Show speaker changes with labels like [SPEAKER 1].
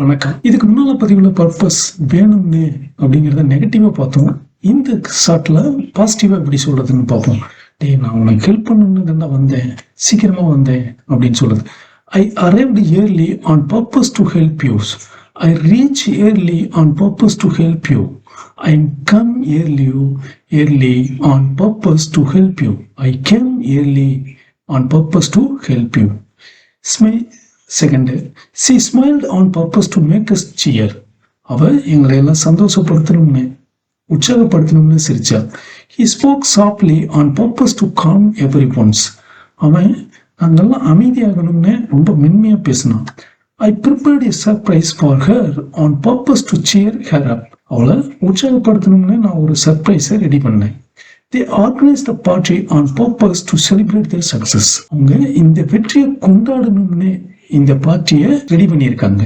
[SPEAKER 1] வணக்கம். இதுக்கு முன்னால பதிவுல பர்பஸ் வேணும்னு அப்படிங்கிறத நெகட்டிவா பார்த்தோம். இந்த ஷார்ட்ல பாசிட்டிவா எப்படி சொல்றதுன்னு பார்ப்போம். டேய், நான் உனக்கு ஹெல்ப் பண்ணணும்னு தான்டா வந்தேன், சீக்கிரமா வந்தேன் அப்படின்னு சொல்லுது. I arrived early on purpose to help you. I reach early on purpose to help you. I come early on purpose to help you. I came early on purpose to help you. Second, she smiled on purpose to make us cheer. அவ எங்களை எல்லாம் சந்தோஷப்படுத்தணும்னு உற்சாகப்படுத்தணும்னு சிரிச்சா. He spoke softly on purpose to calm everyone's. அவன் நாங்கெல்லாம் அமைதியாகணும்னு ரொம்ப மென்மையா பேசினான். I prepared a surprise for her on purpose to cheer her up. அவளை உற்சாகப்படுத்தணும்னு நான் ஒரு சர்ப்ரைஸை ரெடி பண்ணேன். They organized a party on purpose to celebrate their success. அவங்க இந்த வெற்றியை கொண்டாடணும்னு இந்த பார்ட்டியை ரெடி பண்ணியிருக்காங்க.